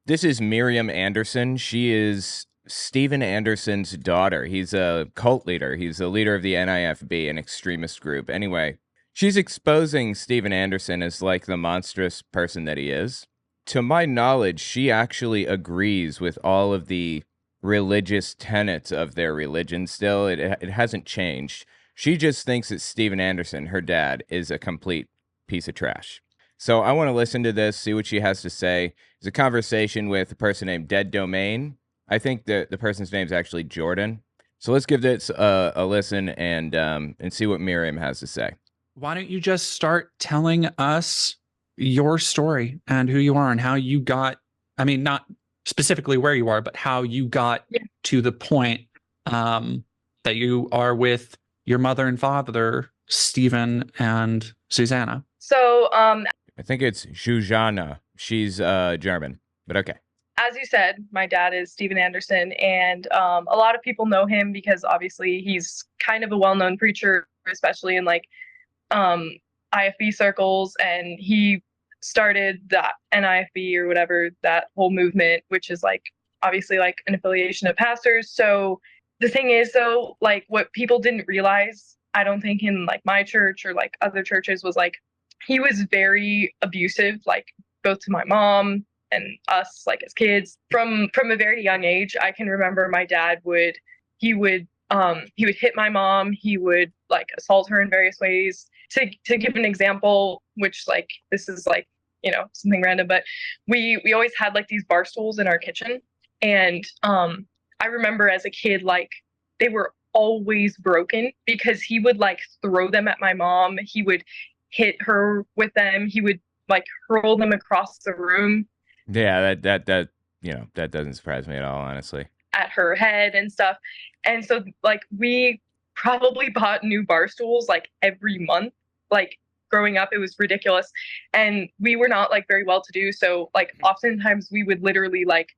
This is Miriam Anderson. She is Steven Anderson's daughter. He's a cult leader. He's the leader of the NIFB, an extremist group. Anyway, she's exposing Steven Anderson as like the monstrous person that he is. To my knowledge, she actually agrees with all of the religious tenets of their religion still. It hasn't changed. She just thinks that Steven Anderson, her dad, is a complete piece of trash. So I want to listen to this, see what she has to say. It's a conversation with a person named Dead Domain. I think the person's name is actually Jordan. So let's give this a listen and see what Miriam has to say. Why don't you just start telling us your story and who you are and how you got, I mean, not specifically where you are, but how you got to the point that you are with your mother and father, Stephen and Susanna. So, I think it's Zuzana. She's German, but okay. As you said, my dad is Steven Anderson, and a lot of people know him because obviously he's kind of a well-known preacher, especially in like IFB circles, and he started that NIFB or whatever, that whole movement, which is like obviously like an affiliation of pastors. So the thing is though, like what people didn't realize, I don't think in like my church or like other churches, was like he was very abusive, like both to my mom and us, like as kids. From a very young age, I can remember my dad would hit my mom. He would like assault her in various ways. To give an example, which like this is like, you know, something random, but we always had like these bar stools in our kitchen, and I remember as a kid, like they were always broken because he would like throw them at my mom. He would hit her with them. He would like hurl them across the room. Yeah, that you know, that doesn't surprise me at all, honestly. At her head and stuff. And so like we probably bought new bar stools like every month. Like growing up, it was ridiculous. And we were not like very well to do. So like oftentimes we would literally like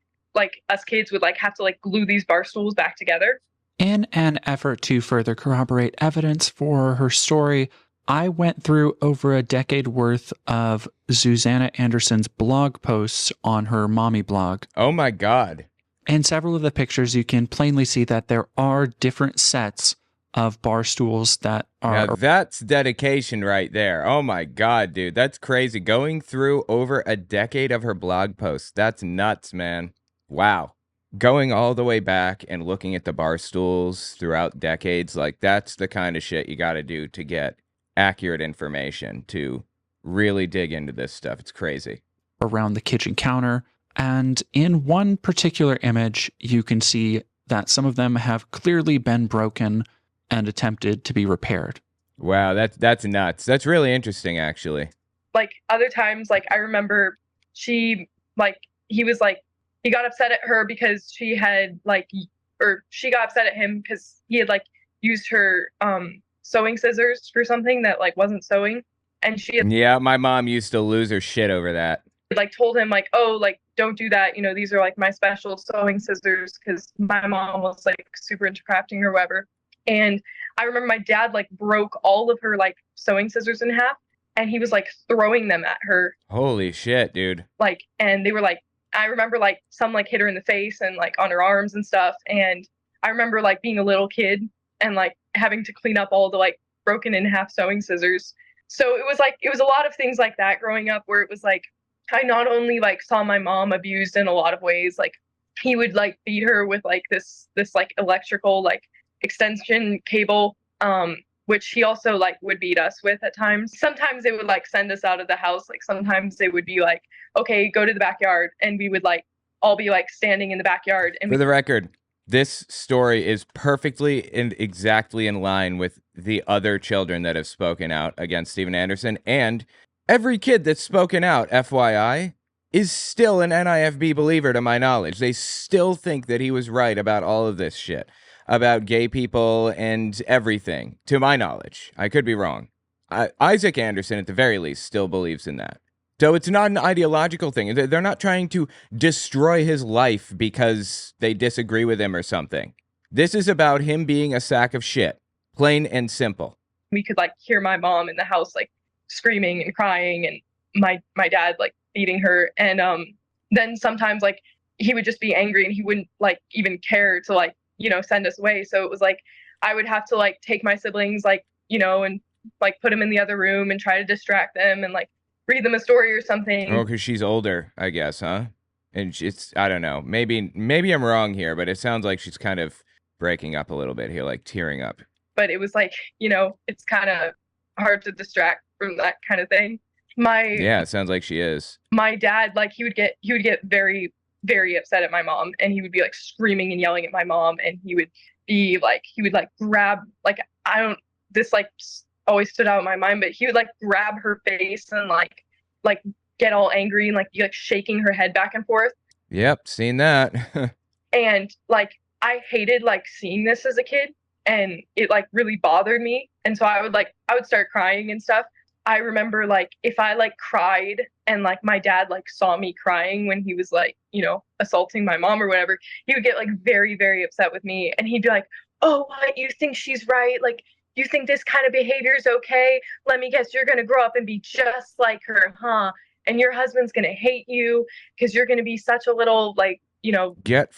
us kids would like have to like glue these bar stools back together. In an effort to further corroborate evidence for her story, I went through over a decade worth of Susanna Anderson's blog posts on her mommy blog. Oh my God. In several of the pictures, you can plainly see that there are different sets of bar stools that are... Now that's dedication right there. Oh my God, dude. That's crazy. Going through over a decade of her blog posts. That's nuts, man. Wow. Going all the way back and looking at the bar stools throughout decades, like that's the kind of shit you got to do to get accurate information, to really dig into this stuff. It's crazy. Around the kitchen counter. And in one particular image, you can see that some of them have clearly been broken and attempted to be repaired. Wow, that's nuts. That's really interesting, actually. Like other times, like I remember he got upset at her because she had like, or she got upset at him because he had like used her sewing scissors for something that like wasn't sewing, and she had, yeah, my mom used to lose her shit over that. Like told him like, oh, like don't do that, you know, these are like my special sewing scissors, because my mom was like super into crafting or whatever. And I remember my dad like broke all of her like sewing scissors in half, and he was like throwing them at her. Holy shit, dude. Like, and they were like, I remember like some like hit her in the face and like on her arms and stuff. And I remember like being a little kid and like having to clean up all the like broken in half sewing scissors. So it was a lot of things like that growing up, where it was like I not only like saw my mom abused in a lot of ways, like he would like beat her with like this like electrical like extension cable, which he also like would beat us with at times. Sometimes they would like send us out of the house. Like sometimes they would be like, okay, go to the backyard, and we would like all be like standing in the backyard. And for the record, this story is perfectly and exactly in line with the other children that have spoken out against Steven Anderson, and every kid that's spoken out, FYI, is still an NIFB believer to my knowledge. They still think that he was right about all of this shit, about gay people and everything, to my knowledge. I could be wrong. Isaac Anderson, at the very least, still believes in that. So it's not an ideological thing. They're not trying to destroy his life because they disagree with him or something. This is about him being a sack of shit, plain and simple. We could like hear my mom in the house like screaming and crying, and my dad like beating her. And then sometimes like he would just be angry and he wouldn't like even care to like, send us away. So it was like I would have to like take my siblings like, and like put them in the other room and try to distract them and like read them a story or something. Oh, because she's older, I guess, huh? And it's, I don't know. Maybe I'm wrong here, but it sounds like she's kind of breaking up a little bit here, like tearing up. But it was like, it's kind of hard to distract from that kind of thing. Yeah, it sounds like she is. My dad, like he would get very, very upset at my mom, and he would be like screaming and yelling at my mom, and he would grab, like, I don't, this like always stood out in my mind, but he would like grab her face and like get all angry and like be like shaking her head back and forth. Yep, seen that. And like I hated like seeing this as a kid, and it like really bothered me. And so I would start crying and stuff. I remember like if I like cried and like my dad like saw me crying when he was like, assaulting my mom or whatever, he would get like very, very upset with me, and he'd be like, "Oh, what? You think she's right? Like, you think this kind of behavior is okay? Let me guess, you're gonna grow up and be just like her, huh? And your husband's gonna hate you because you're gonna be such a little like, Get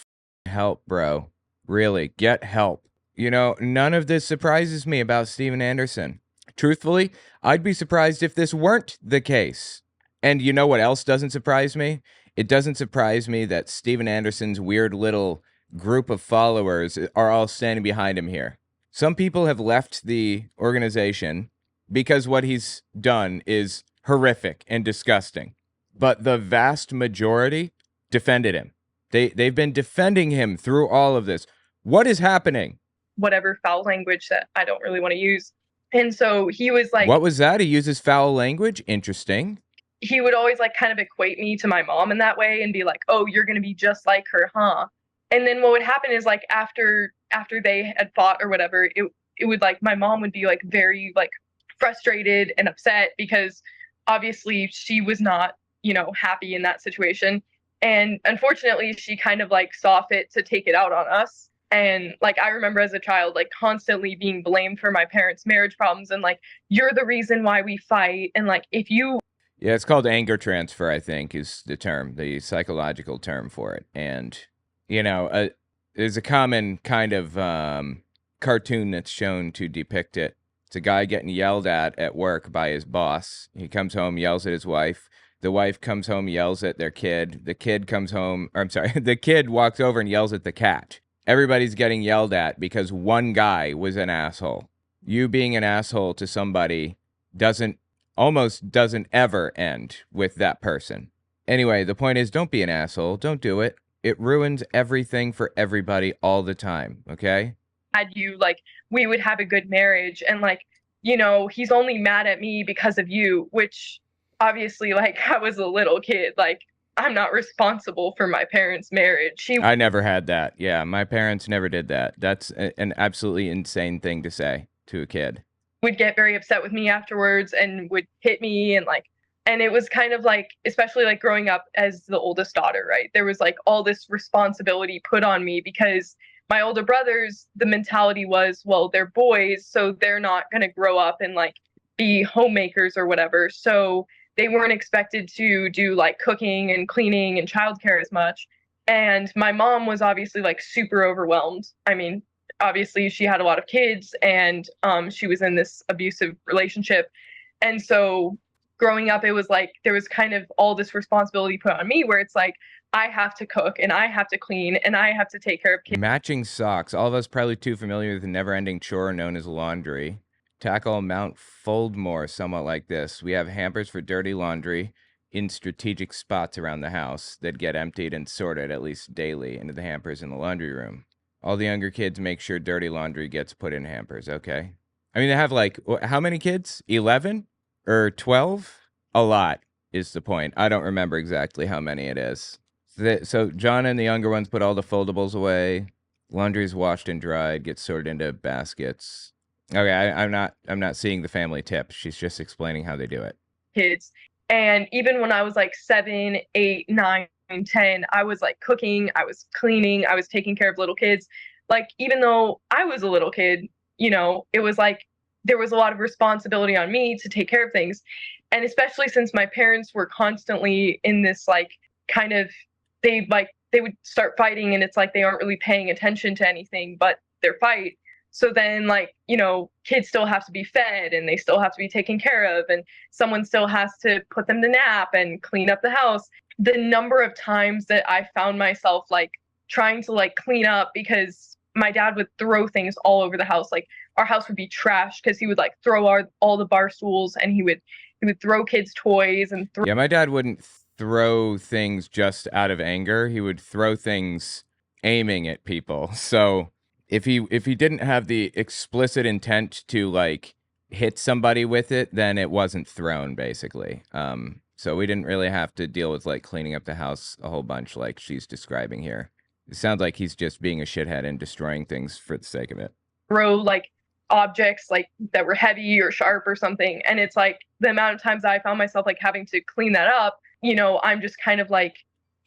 help, bro. Really, get help. None of this surprises me about Steven Anderson. Truthfully, I'd be surprised if this weren't the case. And you know what else doesn't surprise me? It doesn't surprise me that Steven Anderson's weird little group of followers are all standing behind him here. Some people have left the organization because what he's done is horrific and disgusting. But the vast majority defended him. They've been defending him through all of this. What is happening? Whatever foul language that I don't really want to use. And so he was like, what was that? He uses foul language? Interesting. He would always like kind of equate me to my mom in that way and be like, "Oh, you're going to be just like her, huh?" And then what would happen is like after they had fought or whatever, it would like my mom would be like very like frustrated and upset because obviously she was not, happy in that situation. And unfortunately, she kind of like saw fit to take it out on us. And like I remember as a child, like constantly being blamed for my parents' marriage problems and like, "You're the reason why we fight." And like if you Yeah, it's called anger transfer, I think, is the term, the psychological term for it. And, there's a common kind of cartoon that's shown to depict it. It's a guy getting yelled at work by his boss. He comes home, yells at his wife. The wife comes home, yells at their kid. The kid comes home, or I'm sorry, the kid walks over and yells at the cat. Everybody's getting yelled at because one guy was an asshole. You being an asshole to somebody almost doesn't ever end with that person. Anyway, the point is, don't be an asshole. Don't do it. It ruins everything for everybody all the time, okay? We would have a good marriage, and like, he's only mad at me because of you, which obviously like I was a little kid, like I'm not responsible for my parents' marriage. I never had that. Yeah, my parents never did that. That's an absolutely insane thing to say to a kid. Would get very upset with me afterwards and would hit me and it was kind of like, especially like growing up as the oldest daughter, right? There was like all this responsibility put on me because my older brothers, the mentality was, well, they're boys, so they're not going to grow up and like be homemakers or whatever. So they weren't expected to do like cooking and cleaning and childcare as much. And my mom was obviously like super overwhelmed. I mean, obviously she had a lot of kids and she was in this abusive relationship. And so growing up, it was like there was kind of all this responsibility put on me where it's like, I have to cook and I have to clean and I have to take care of kids. Matching socks. All of us probably too familiar with the never-ending chore known as laundry. Tackle Mount Foldmore somewhat like this. We have hampers for dirty laundry in strategic spots around the house that get emptied and sorted at least daily into the hampers in the laundry room. All the younger kids make sure dirty laundry gets put in hampers, okay? I mean, they have like, how many kids? 11 or 12? A lot is the point. I don't remember exactly how many it is. So John and the younger ones put all the foldables away. Laundry's washed and dried, gets sorted into baskets. Okay, I'm not seeing the family tip. She's just explaining how they do it. Kids. And even when I was like 7, 8, 9, 10, I was like cooking, I was cleaning, I was taking care of little kids. Like, even though I was a little kid, it was like there was a lot of responsibility on me to take care of things. And especially since my parents were constantly in this like kind of, they would start fighting, and it's like they aren't really paying attention to anything but their fight. So then, like, you know, kids still have to be fed and they still have to be taken care of, and someone still has to put them to nap and clean up the house. The number of times that I found myself like trying to like clean up because my dad would throw things all over the house. Like our house would be trashed because he would like throw all the bar stools, and he would throw kids' toys and Yeah, my dad wouldn't throw things just out of anger. He would throw things aiming at people. So if he didn't have the explicit intent to like hit somebody with it, then it wasn't thrown, basically. So we didn't really have to deal with like cleaning up the house a whole bunch like she's describing here. It sounds like he's just being a shithead and destroying things for the sake of it. throw like objects like that were heavy or sharp or something. And it's like the amount of times I found myself like having to clean that up, you know, I'm just kind of like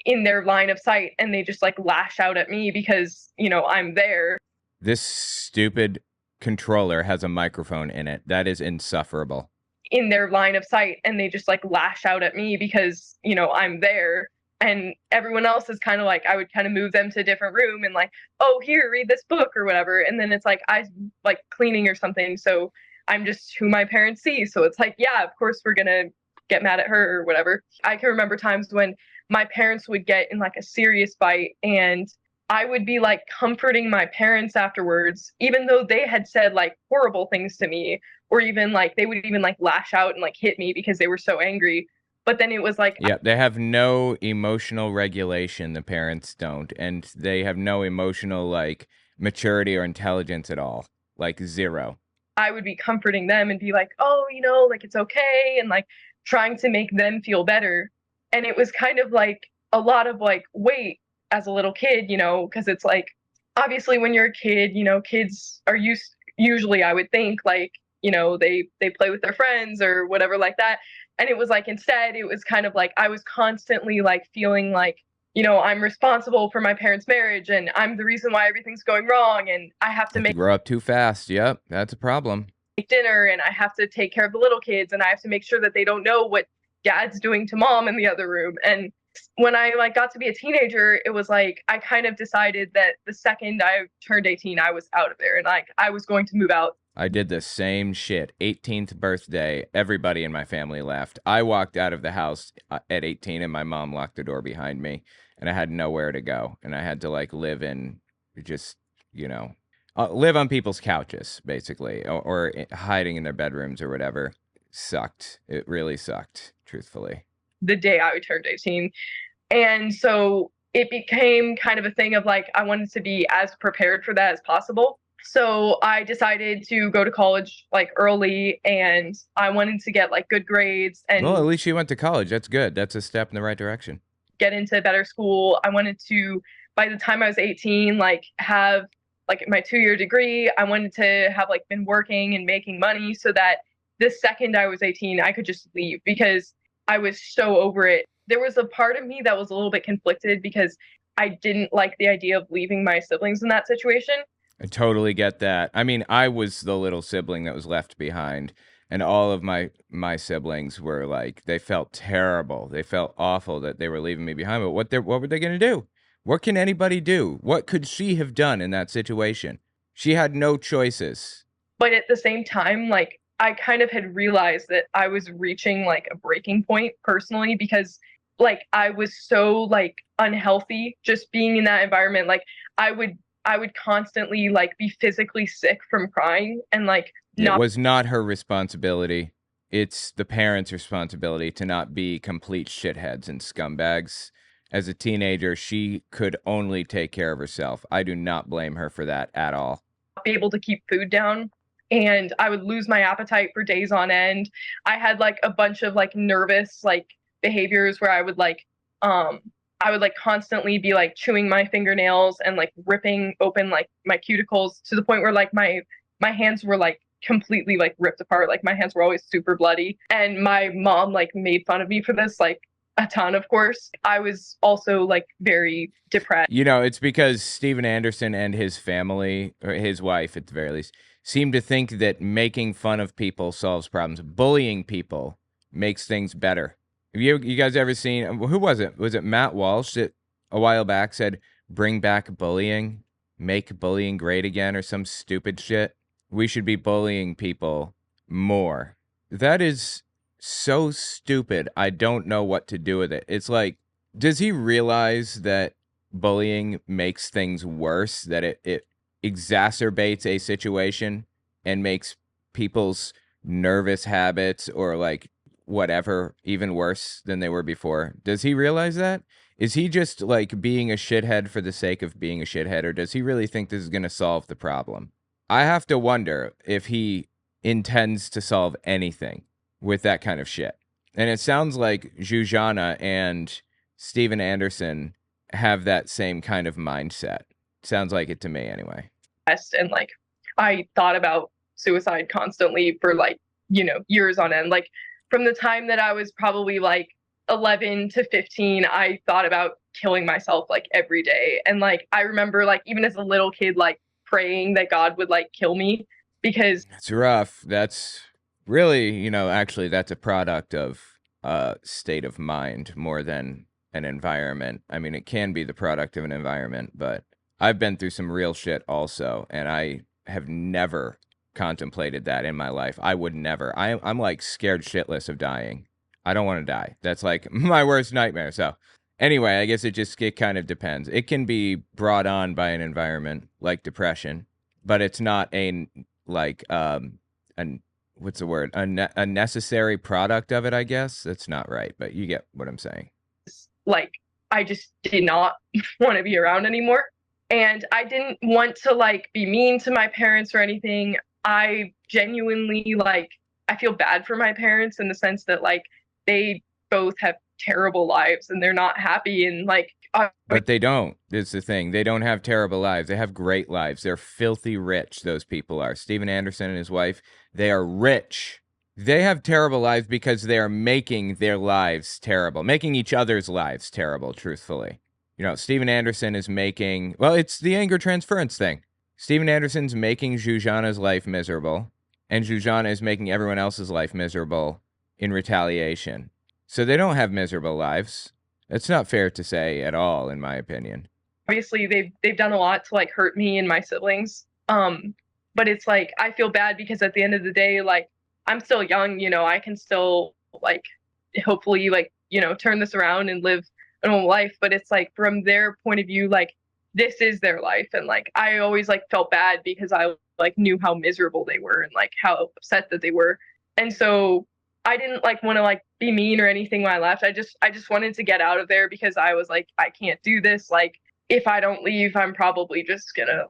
in their line of sight, and they just like lash out at me because, you know, I'm there. This stupid controller has a microphone in it. That is insufferable. In their line of sight, and they just like lash out at me because, you know, I'm there. And everyone else is kind of like, I would kind of move them to a different room and like, oh, here, read this book or whatever. And then it's like, I like cleaning or something. So I'm just who my parents see. So it's like, yeah, of course we're going to get mad at her or whatever. I can remember times when my parents would get in like a serious fight, and I would be like comforting my parents afterwards, even though they had said like horrible things to me, or even like they would even like lash out and like hit me because they were so angry. But then it was like, yeah, they have no emotional regulation. The parents don't, and they have no emotional like maturity or intelligence at all, like zero. I would be comforting them and be like, oh, you know, like it's okay, and like trying to make them feel better. And it was kind of like a lot of like weight as a little kid, you know, because it's like obviously when you're a kid, you know, kids are usually, I would think, like, you know, they play with their friends or whatever like that. And it was like instead it was kind of like I was constantly like feeling like, you know, I'm responsible for my parents' marriage, and I'm the reason why everything's going wrong, and I have to make Grow up too fast. Yep, that's a problem. dinner, and I have to take care of the little kids, and I have to make sure that they don't know what dad's doing to mom in the other room. And when I like got to be a teenager, it was like I kind of decided that the second I turned 18, I was out of there, and like I was going to move out. I did the same shit. 18th birthday, everybody in my family left. I walked out of the house at 18, and my mom locked the door behind me, and I had nowhere to go, and I had to like live in just, you know, live on people's couches, basically, or hiding in their bedrooms or whatever. Sucked. It really sucked, truthfully. The day I turned 18. And so it became kind of a thing of like I wanted to be as prepared for that as possible. So I decided to go to college like early, and I wanted to get like good grades and Well, at least you went to college. That's good. That's a step in the right direction. get into better school. I wanted to, by the time I was 18, like have like my 2-year degree. I wanted to have like been working and making money so that the second I was 18, I could just leave because I was so over it. There was a part of me that was a little bit conflicted because I didn't like the idea of leaving my siblings in that situation. I totally get that. I mean, I was the little sibling that was left behind, and all of my siblings were like, they felt terrible. They felt awful that they were leaving me behind. But what were they going to do? What can anybody do? What could she have done in that situation? She had no choices. But at the same time, like I kind of had realized that I was reaching like a breaking point personally because like I was so like unhealthy just being in that environment. Like I would constantly like be physically sick from crying, and like It was not her responsibility. It's the parents' responsibility to not be complete shitheads and scumbags. As a teenager, she could only take care of herself. I do not blame her for that at all. be able to keep food down, and I would lose my appetite for days on end. I had like a bunch of like nervous like behaviors where I would like constantly be like chewing my fingernails and like ripping open like my cuticles to the point where like my hands were like completely like ripped apart. Like my hands were always super bloody, and my mom like made fun of me for this like a ton, of course. I was also like very depressed. You know, it's because Steven Anderson and his family, or his wife at the very least, seem to think that making fun of people solves problems. Bullying people makes things better. Have you guys ever seen, who was it? Was it Matt Walsh that a while back said, bring back bullying, make bullying great again, or some stupid shit? We should be bullying people more. That is so stupid. I don't know what to do with it. It's like, does he realize that bullying makes things worse, that it exacerbates a situation and makes people's nervous habits or like whatever even worse than they were before? Does he realize that? Is he just like being a shithead for the sake of being a shithead, or does he really think this is going to solve the problem? I have to wonder if he intends to solve anything with that kind of shit. And it sounds like Zuzana and Steven Anderson have that same kind of mindset. Sounds like it to me anyway. And like I thought about suicide constantly for like, years on end. Like from the time that I was probably like 11 to 15, I thought about killing myself like every day. And like I remember like even as a little kid like praying that God would like kill me because It's rough. That's really, actually that's a product of state of mind more than an environment. I mean, it can be the product of an environment, but I've been through some real shit also, and I have never contemplated that in my life. I would never. I'm like scared shitless of dying. I don't want to die. That's like my worst nightmare. So anyway, I guess it kind of depends. It can be brought on by an environment like depression, but it's not a like an what's the word? A necessary product of it, I guess. That's not right, but you get what I'm saying. like I just did not want to be around anymore. And I didn't want to like be mean to my parents or anything. I genuinely like I feel bad for my parents in the sense that like they both have terrible lives and they're not happy and like But they don't. It's the thing. They don't have terrible lives. They have great lives. They're filthy rich, those people are. Steven Anderson and his wife, they are rich. They have terrible lives because they are making their lives terrible, making each other's lives terrible, truthfully. Steven Anderson is making, well, it's the anger transference thing. Steven Anderson's making Zuzana's life miserable, and Zuzana is making everyone else's life miserable in retaliation. So they don't have miserable lives. It's not fair to say at all, in my opinion. Obviously, they've done a lot to like hurt me and my siblings. But it's like I feel bad because at the end of the day, like I'm still young, I can still like hopefully like, turn this around and live a normal life. But it's like from their point of view, like this is their life. And like I always like felt bad because I like knew how miserable they were and like how upset that they were. And so I didn't like want to like be mean or anything when I left. I just wanted to get out of there because I was like, I can't do this. Like if I don't leave, I'm probably just gonna,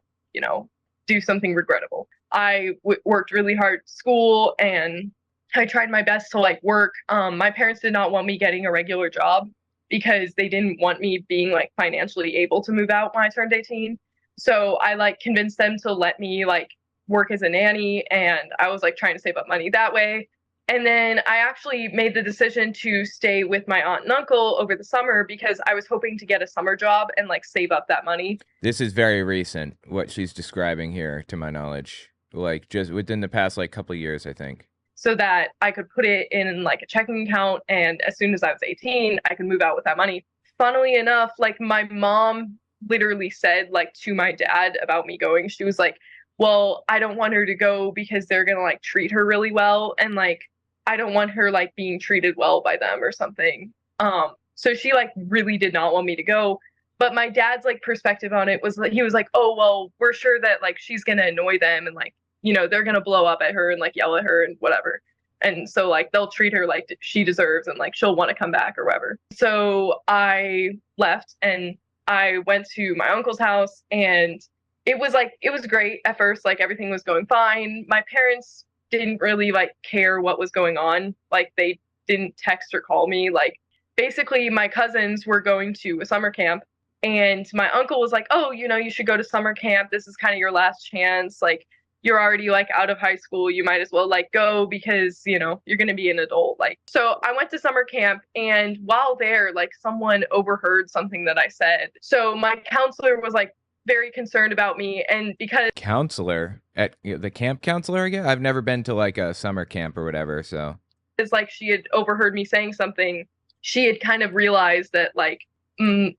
do something regrettable. I worked really hard at school and I tried my best to like work. My parents did not want me getting a regular job because they didn't want me being like financially able to move out when I turned 18. So I like convinced them to let me like work as a nanny, and I was like trying to save up money that way. And then I actually made the decision to stay with my aunt and uncle over the summer because I was hoping to get a summer job and like save up that money. This is very recent, what she's describing here, to my knowledge. Like just within the past like couple of years, I think. So that I could put it in like a checking account, and as soon as I was 18, I could move out with that money. Funnily enough, like my mom literally said like to my dad about me going, she was like, well, I don't want her to go because they're gonna like treat her really well, and like I don't want her like being treated well by them or something. So she like really did not want me to go. But my dad's like perspective on it was like he was like, oh well, we're sure that like she's gonna annoy them and like, they're gonna blow up at her and like yell at her and whatever. And so like they'll treat her like she deserves and like she'll want to come back or whatever. So I left and I went to my uncle's house, and it was great at first. Like everything was going fine. My parents didn't really like care what was going on. Like they didn't text or call me. Like basically my cousins were going to a summer camp, and my uncle was like, oh, you should go to summer camp. This is kind of your last chance. Like you're already like out of high school. You might as well like go because, you're going to be an adult. Like, so I went to summer camp, and while there, like someone overheard something that I said. So my counselor was like very concerned about me. And because counselor at the camp counselor again, I've never been to like a summer camp or whatever. So it's like she had overheard me saying something. she had kind of realized that like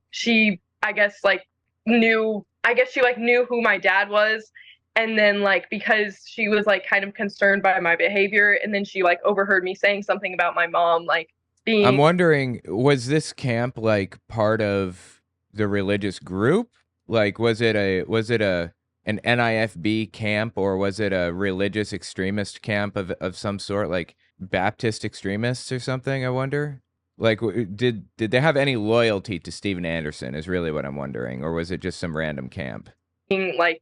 she I guess like knew I guess she like knew who my dad was, and then like because she was like kind of concerned by my behavior, and then she like overheard me saying something about my mom like I'm being wondering, was this camp like part of the religious group? Like, was it a an NIFB camp, or was it a religious extremist camp of some sort, like Baptist extremists or something? I wonder. Like, did they have any loyalty to Steven Anderson? Is really what I'm wondering, or was it just some random camp? like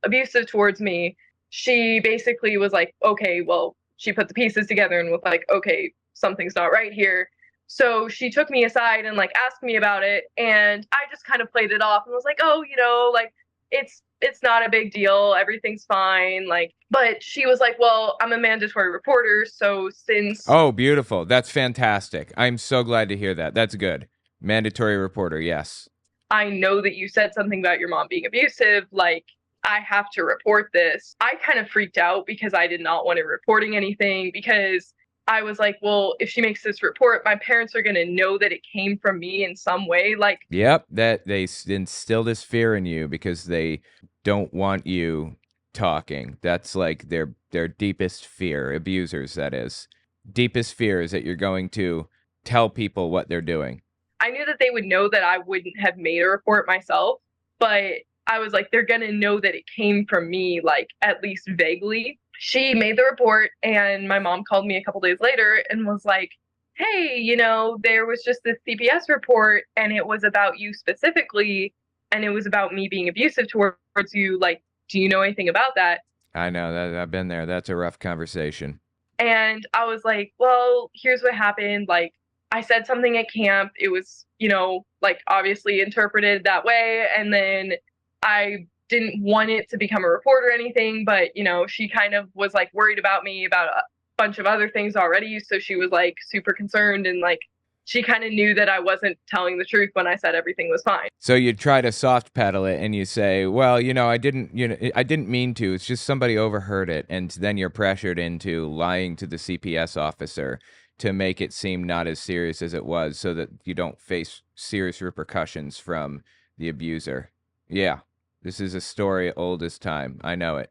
abusive towards me. She basically was like, okay, well, she put the pieces together and was like, okay, something's not right here. So she took me aside and like asked me about it, and I just kind of played it off and was like, oh, like it's not a big deal, everything's fine, like. But she was like, well, I'm a mandatory reporter, so since Oh, beautiful. That's fantastic. I'm so glad to hear that. That's good. Mandatory reporter, yes. I know that you said something about your mom being abusive, like, I have to report this. I kind of freaked out because I did not want it reporting anything, because I was like, well, if she makes this report, my parents are going to know that it came from me in some way. Like, Yep, that they instill this fear in you because they don't want you talking. That's like their deepest fear, abusers that is. Deepest fear is that you're going to tell people what they're doing. I knew that they would know that I wouldn't have made a report myself, but I was like, they're going to know that it came from me, like, at least vaguely. She made the report, and my mom called me a couple days later and was like, hey, there was just this CPS report, and it was about you specifically, and it was about me being abusive towards you. Like, do you know anything about that? I know that I've been there. That's a rough conversation. And I was like, well, here's what happened. Like, I said something at camp. It was, like obviously interpreted that way. And then I didn't want it to become a report or anything, but, she kind of was like worried about me about a bunch of other things already. So she was like super concerned, and like she kind of knew that I wasn't telling the truth when I said everything was fine. So you try to soft pedal it and you say, well, I didn't mean to. It's just somebody overheard it. And then you're pressured into lying to the CPS officer to make it seem not as serious as it was, so that you don't face serious repercussions from the abuser. Yeah, this is a story old as time. I know it.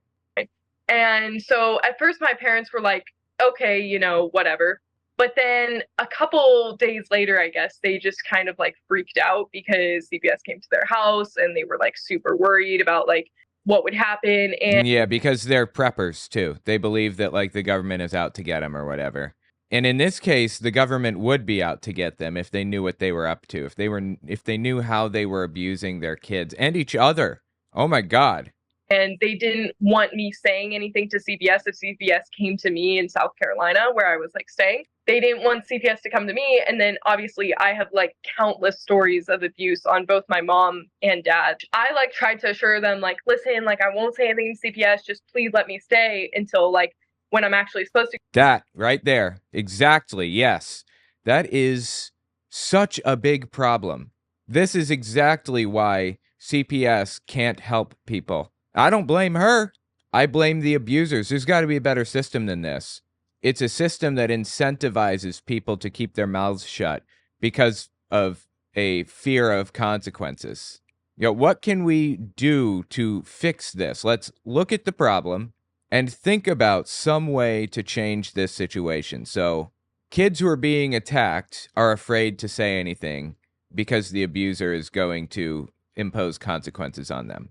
And so at first my parents were like, okay, whatever. But then a couple days later, I guess, they just kind of like freaked out because CPS came to their house, and they were like super worried about like what would happen. And Yeah, because they're preppers too. They believe that like the government is out to get them or whatever. And in this case, the government would be out to get them if they knew what they were up to. If they knew how they were abusing their kids and each other. Oh my God. they didn't want me saying anything to CPS if CPS came to me in South Carolina, where I was like staying. They didn't want CPS to come to me. And then obviously I have like countless stories of abuse on both my mom and dad. I like tried to assure them like, listen, like I won't say anything to CPS, just please let me stay until like when I'm actually supposed to. That right there. Exactly. Yes. That is such a big problem. This is exactly why CPS can't help people. I don't blame her. I blame the abusers. There's got to be a better system than this. It's a system that incentivizes people to keep their mouths shut because of a fear of consequences. What can we do to fix this? Let's look at the problem and think about some way to change this situation. So kids who are being attacked are afraid to say anything because the abuser is going to impose consequences on them.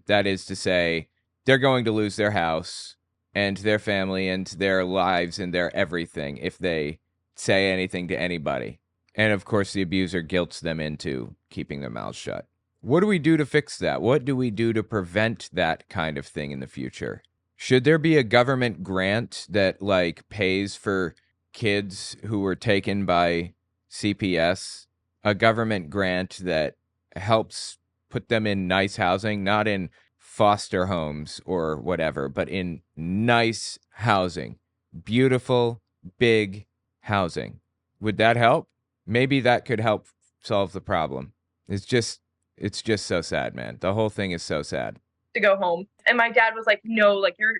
That is to say, they're going to lose their house and their family and their lives and their everything if they say anything to anybody. And of course, the abuser guilts them into keeping their mouths shut. What do we do to fix that? What do we do to prevent that kind of thing in the future? Should there be a government grant that like pays for kids who were taken by CPS? A government grant that helps put them in nice housing, not in foster homes or whatever, but in nice housing, beautiful, big housing. Would that help? Maybe that could help solve the problem. It's just so sad, man. The whole thing is so sad. To go home. And my dad was like, no, like you're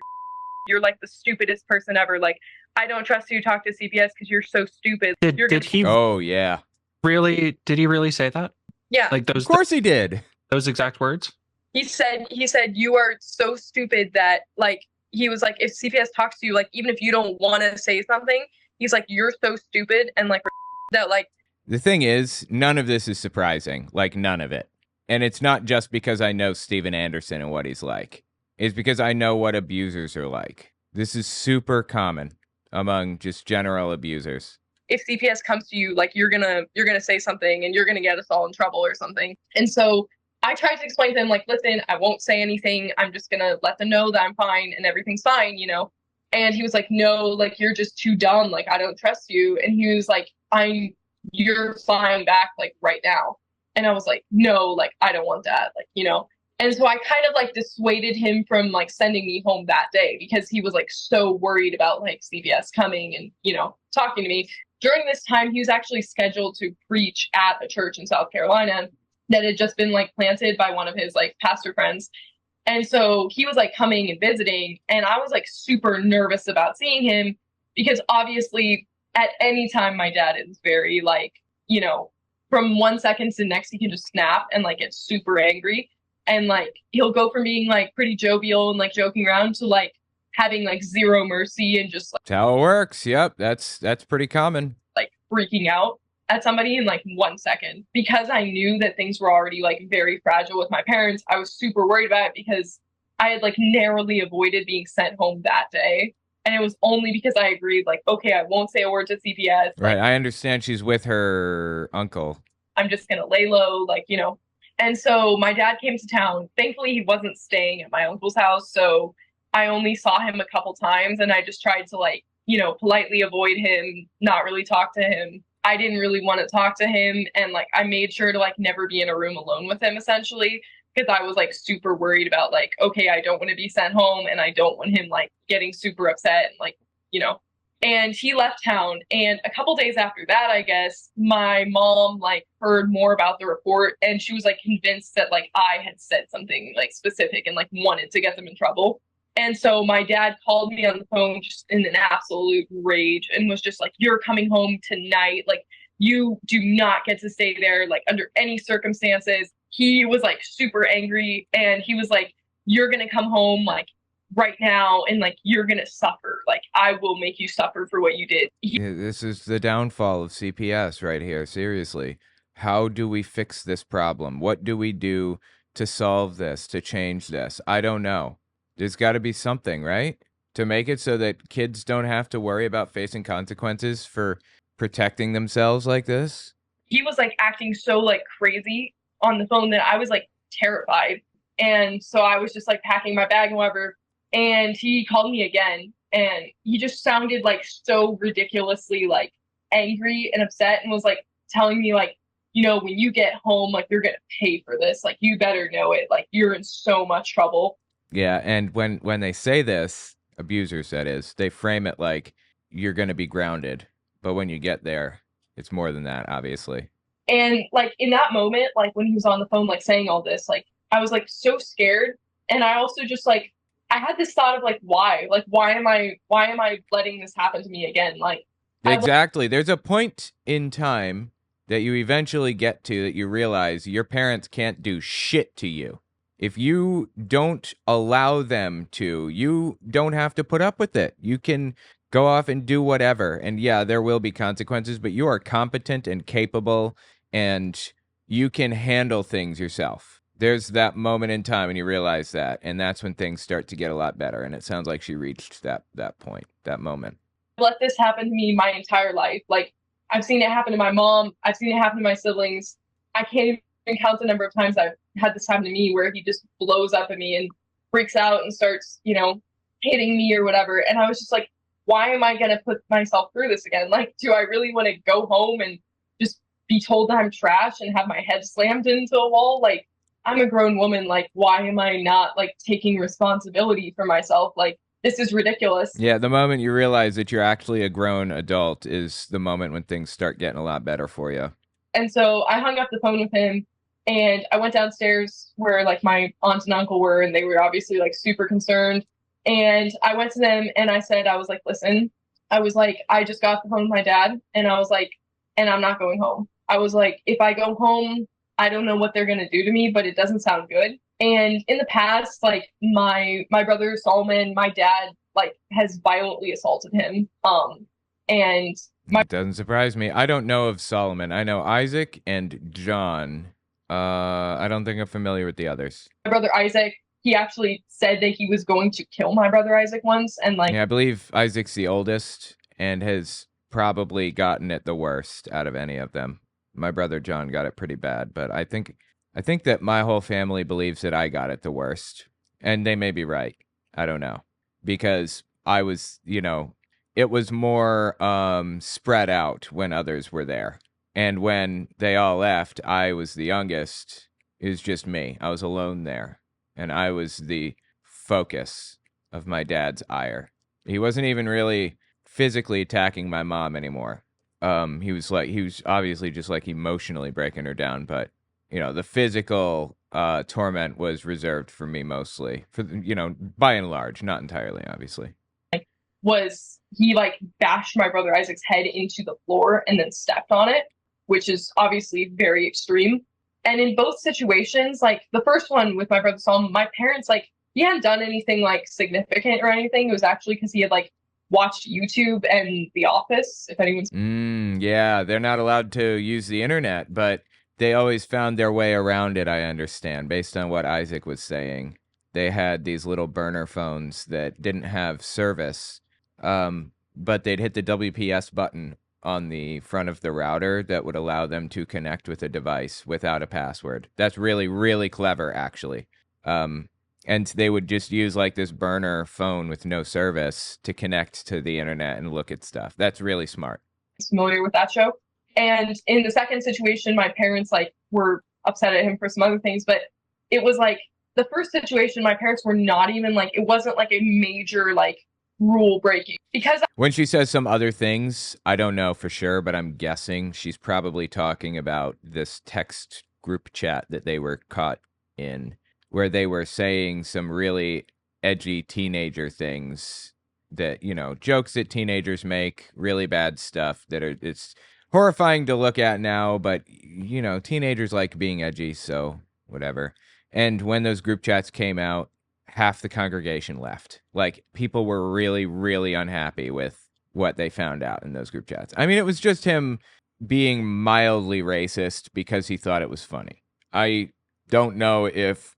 you're like the stupidest person ever. Like, I don't trust you to talk to CPS because you're so stupid. Did he Oh yeah. did he really say that? Yeah. Like Of course he did. those exact words? He said you are so stupid that, like, he was like, if CPS talks to you, like, even if you don't want to say something, he's like, you're so stupid, and like that, like. The thing is, none of this is surprising. Like, none of it. And it's not just because I know Steven Anderson and what he's like. It's because I know what abusers are like. This is super common among just general abusers. If CPS comes to you, like, you're gonna say something and you're gonna get us all in trouble or something. And so I tried to explain to him, like, listen, I won't say anything. I'm just gonna let them know that I'm fine and everything's fine, you know? And he was like, no, like, you're just too dumb. Like, I don't trust you. And he was like, you're flying back, like, right now. And I was like, no, like, I don't want that, like, you know? And so I kind of like dissuaded him from like sending me home that day because he was like so worried about like CPS coming and, you know, talking to me. During this time, he was actually scheduled to preach at a church in South Carolina that had just been like planted by one of his like pastor friends. And so he was like coming and visiting, and I was like super nervous about seeing him because obviously at any time my dad is very like, you know, from 1 second to the next, he can just snap and like get super angry. And like, he'll go from being like pretty jovial and like joking around to like having like zero mercy and just like. That's how it works. Yep. That's pretty common. Like freaking out at somebody in like 1 second. Because I knew that things were already like very fragile with my parents, I was super worried about it because I had like narrowly avoided being sent home that day. And it was only because I agreed, like, okay, I won't say a word to CPS. Right. Like, I understand she's with her uncle. I'm just going to lay low, like, you know. And so my dad came to town. Thankfully, he wasn't staying at my uncle's house. So I only saw him a couple times, and I just tried to, like, you know, politely avoid him, not really talk to him. I didn't really want to talk to him. And like, I made sure to like never be in a room alone with him, essentially, because I was like super worried about like, okay, I don't want to be sent home and I don't want him like getting super upset and like, you know. And he left town, and a couple days after that, I guess, my mom like heard more about the report, and she was like convinced that like I had said something like specific and like wanted to get them in trouble. And so my dad called me on the phone just in an absolute rage and was just like, you're coming home tonight. Like, you do not get to stay there, like, under any circumstances. He was like super angry, and he was like, you're going to come home like right now, and like, you're going to suffer. Like, I will make you suffer for what you did. Yeah, this is the downfall of CPS right here. Seriously. How do we fix this problem? What do we do to solve this, to change this? I don't know. There's got to be something, right? To make it so that kids don't have to worry about facing consequences for protecting themselves like this. He was like acting so like crazy on the phone that I was like terrified. And so I was just like packing my bag and whatever. And he called me again, and he just sounded like so ridiculously like angry and upset, and was like telling me like, you know, when you get home, like, you're going to pay for this. Like, you better know it. Like, you're in so much trouble. Yeah, and when they say this, abusers that is, they frame it like you're going to be grounded. But when you get there, it's more than that, obviously. And like in that moment, like when he was on the phone, like saying all this, like I was like so scared. And I also just like, I had this thought of like, why am I letting this happen to me again? Like, exactly. There's a point in time that you eventually get to that you realize your parents can't do shit to you. If you don't allow them to, you don't have to put up with it. You can go off and do whatever. And yeah, there will be consequences, but you are competent and capable, and you can handle things yourself. There's that moment in time when you realize that, and that's when things start to get a lot better. And it sounds like she reached that point, that moment. Let this happen to me my entire life. Like, I've seen it happen to my mom. I've seen it happen to my siblings. I can't even count the number of times I've had this happen to me where he just blows up at me and freaks out and starts, you know, hitting me or whatever. And I was just like, why am I going to put myself through this again? Like, do I really want to go home and just be told that I'm trash and have my head slammed into a wall? Like, I'm a grown woman. Like, why am I not like taking responsibility for myself? Like, this is ridiculous. Yeah, the moment you realize that you're actually a grown adult is the moment when things start getting a lot better for you. And so I hung up the phone with him, and I went downstairs where like my aunt and uncle were, and they were obviously like super concerned. And I went to them and I said, I was like, listen, I was like, I just got off the phone with my dad, and I was like, and I'm not going home. I was like, if I go home, I don't know what they're gonna do to me, but it doesn't sound good. And in the past, like my brother Solomon, my dad like has violently assaulted him. And my It doesn't surprise me. I don't know of Solomon. I know Isaac and John. I don't think I'm familiar with the others. brother Isaac, he actually said that he was going to kill my brother Isaac once, and like Yeah, I believe Isaac's the oldest and has probably gotten it the worst out of any of them. My brother John got it pretty bad, but I think that my whole family believes that I got it the worst. And they may be right. I don't know. Because I was, it was more spread out when others were there. And when they all left, I was the youngest. It was just me. I was alone there. And I was the focus of my dad's ire. He wasn't even really physically attacking my mom anymore. He was obviously just like emotionally breaking her down, but the physical torment was reserved for me mostly, for by and large, not entirely, obviously. was he like bashed my brother Isaac's head into the floor and then stepped on it, which is obviously very extreme. And in both situations, like the first one with my brother Solomon, my parents, like, he hadn't done anything like significant or anything. It was actually because he had like watched YouTube and The Office, if anyone's Yeah, they're not allowed to use the internet, but they always found their way around it, I understand, based on what Isaac was saying. They had these little burner phones that didn't have service, but they'd hit the WPS button on the front of the router that would allow them to connect with a device without a password. That's really, really clever, actually. And they would just use like this burner phone with no service to connect to the internet and look at stuff. That's really smart. familiar with that show. And in the second situation, my parents like were upset at him for some other things, but it was like the first situation, my parents were not even like, it wasn't like a major like rule breaking, because When she says some other things, I don't know for sure, but I'm guessing she's probably talking about this text group chat that they were caught in, where they were saying some really edgy teenager things that, jokes that teenagers make, really bad stuff it's horrifying to look at now, but, teenagers like being edgy, so whatever. And when those group chats came out, half the congregation left. Like, people were really, really unhappy with what they found out in those group chats. I mean, it was just him being mildly racist because he thought it was funny. I don't know if,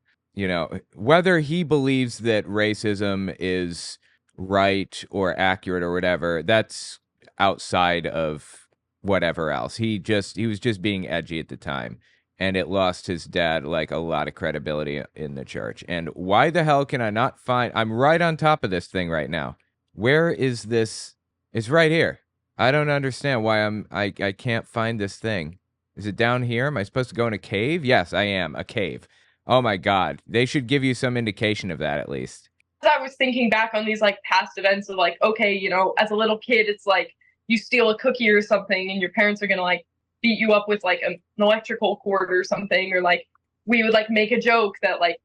whether he believes that racism is right or accurate or whatever, that's outside of whatever else. He was just being edgy at the time. And it lost his dad like a lot of credibility in the church. And why the hell can I not find? I'm right on top of this thing right now. Where is this? It's right here. I don't understand why I can't find this thing. Is it down here? Am I supposed to go in a cave? Yes, I am. A cave. Oh my God. They should give you some indication of that at least. I was thinking back on these like past events of like, okay, as a little kid, it's like you steal a cookie or something and your parents are gonna like beat you up with like an electrical cord or something, or like we would like make a joke that like,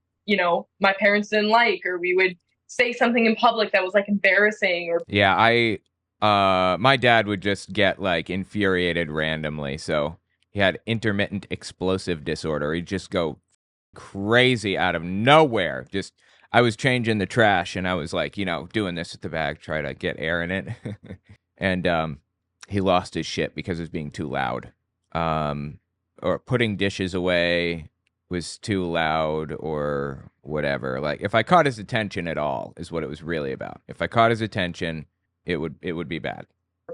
my parents didn't like, or we would say something in public that was like embarrassing. Or yeah, my dad would just get like infuriated randomly. So he had intermittent explosive disorder. He'd just go crazy out of nowhere. I was changing the trash and I was like, doing this with the bag, try to get air in it. And he lost his shit because it was being too loud. Or putting dishes away was too loud or whatever. Like, if I caught his attention at all is what it was really about. If I caught his attention, it would be bad.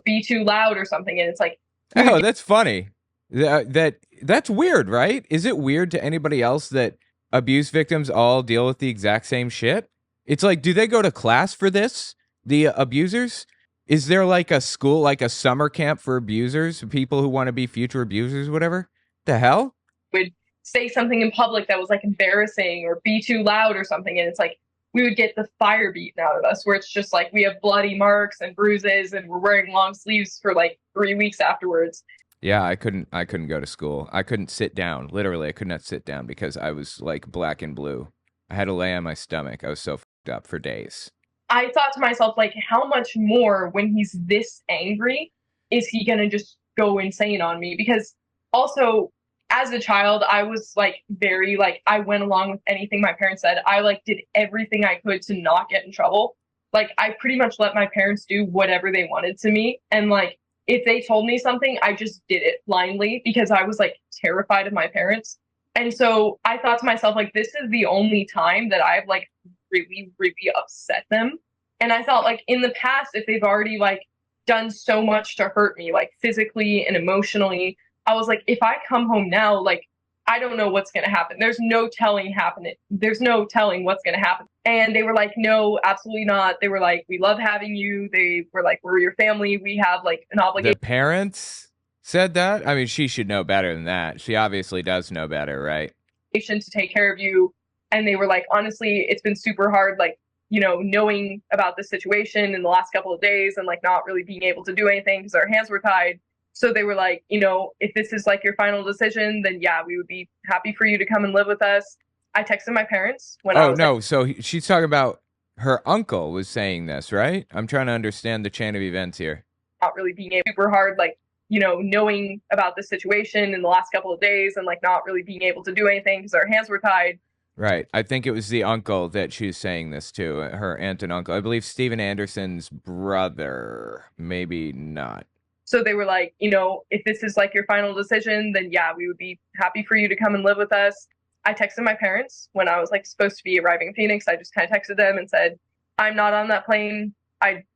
Be too loud or something. And it's like, oh, that's funny. That's weird, right? Is it weird to anybody else that abuse victims all deal with the exact same shit? It's like, do they go to class for this? The abusers? Is there like a school, like a summer camp for abusers, people who want to be future abusers, whatever? The hell? Would say something in public that was like embarrassing or be too loud or something. And it's like, we would get the fire beaten out of us, where it's just like we have bloody marks and bruises and we're wearing long sleeves for like 3 weeks afterwards. Yeah, I couldn't go to school. I couldn't sit down. Literally, I could not sit down because I was like black and blue. I had to lay on my stomach. I was so fucked up for days. I thought to myself, like, how much more when he's this angry is he gonna just go insane on me? Because also, as a child, I was like very like I went along with anything my parents said. I like did everything I could to not get in trouble. Like I pretty much let my parents do whatever they wanted to me. And like if they told me something, I just did it blindly because I was like terrified of my parents. And so I thought to myself, like, this is the only time that I've like really, really upset them. And I thought, like, in the past, if they've already like done so much to hurt me, like physically and emotionally, I was like, if I come home now, like, I don't know what's going to happen. There's no telling happening. There's no telling what's going to happen. And they were like, no, absolutely not. They were like, we love having you. They were like, we're your family. We have like an obligation. The parents said that? I mean, she should know better than that. She obviously does know better, right? To take care of you. And they were like, honestly, it's been super hard, like, you know, knowing about the situation in the last couple of days and like not really being able to do anything because our hands were tied. So they were like, you know, if this is like your final decision, then yeah, we would be happy for you to come and live with us. I texted my parents when I was no. So she's talking about her uncle was saying this, right? I'm trying to understand the chain of events here. Not really being able, super hard, like, you know, knowing about the situation in the last couple of days and like not really being able to do anything because our hands were tied. Right. I think it was the uncle that she's saying this to, her aunt and uncle. I believe Steven Anderson's brother. Maybe not. So they were like, you know, if this is like your final decision, then yeah, we would be happy for you to come and live with us. I texted my parents when I was like supposed to be arriving in Phoenix. I just kind of texted them and said, I'm not on that plane.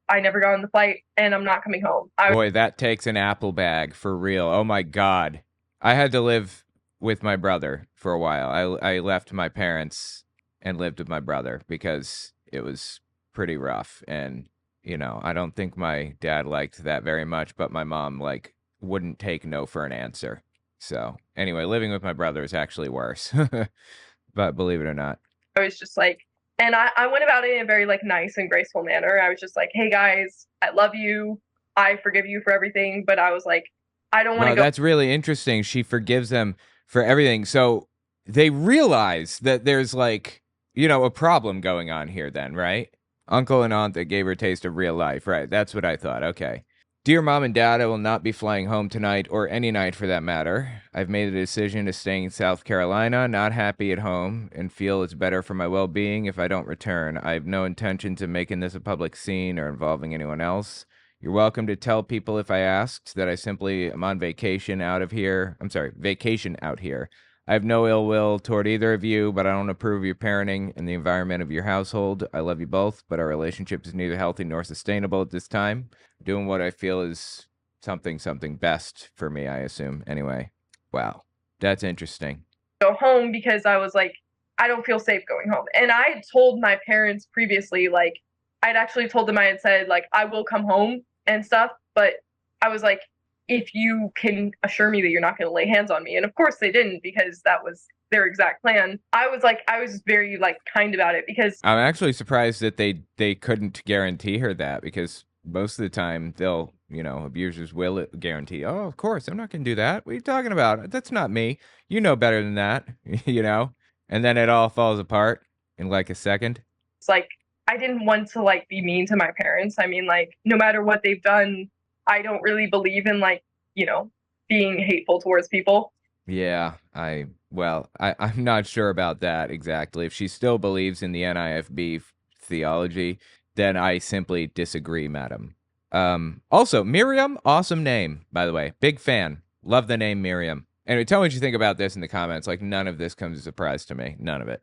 I never got on the flight and I'm not coming home. Boy, that takes an apple bag for real. Oh my God. I had to live with my brother for a while. I left my parents and lived with my brother because it was pretty rough. And, you know, I don't think my dad liked that very much, but my mom, like, wouldn't take no for an answer. So, anyway, living with my brother is actually worse. But believe it or not. I was just like, and I went about it in a very like nice and graceful manner. I was just like, hey guys, I love you. I forgive you for everything. But I was like, I don't want to go. That's really interesting. She forgives them for everything. So they realize that there's like, you know, a problem going on here then, right? Uncle and aunt that gave her a taste of real life, right? That's what I thought. Okay. Dear Mom and Dad, I will not be flying home tonight or any night for that matter. I've made a decision to stay in South Carolina, not happy at home, and feel it's better for my well-being if I don't return. I have no intentions of making this a public scene or involving anyone else. You're welcome to tell people if I asked that I simply am on vacation out here. I have no ill will toward either of you, but I don't approve of your parenting and the environment of your household. I love you both, but our relationship is neither healthy nor sustainable at this time. I'm doing what I feel is something best for me, I assume. Anyway, wow, that's interesting. Go home because I was like, I don't feel safe going home. And I had told my parents previously, like, I'd actually told them, I had said, like, I will come home and stuff, but I was like, if you can assure me that you're not going to lay hands on me. And of course they didn't because that was their exact plan. I was very like kind about it because I'm actually surprised that they couldn't guarantee her that because most of the time they'll, you know, abusers will guarantee, oh, of course, I'm not going to do that. What are you talking about? That's not me. You know better than that, you know? And then it all falls apart in like a second. It's like, I didn't want to like be mean to my parents. I mean, like, no matter what they've done, I don't really believe in like, you know, being hateful towards people. Yeah, I'm not sure about that exactly. If she still believes in the NIFB theology, then I simply disagree, madam. Also, Miriam, awesome name, by the way. Big fan. Love the name Miriam. Anyway, tell me what you think about this in the comments. Like, none of this comes as a surprise to me. None of it.